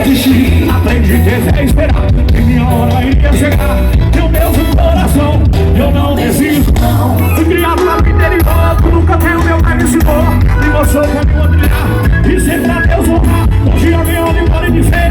desistir, aprendi a esperar, que minha hora iria chegar. Eu mesmo coração, eu não desisto não. Fui criado lá no interior, nunca tenho meu pai me ensinou. E mostrou como eu trilhar, e sempre a Deus honrar. Hoje eu venho embora e me fez.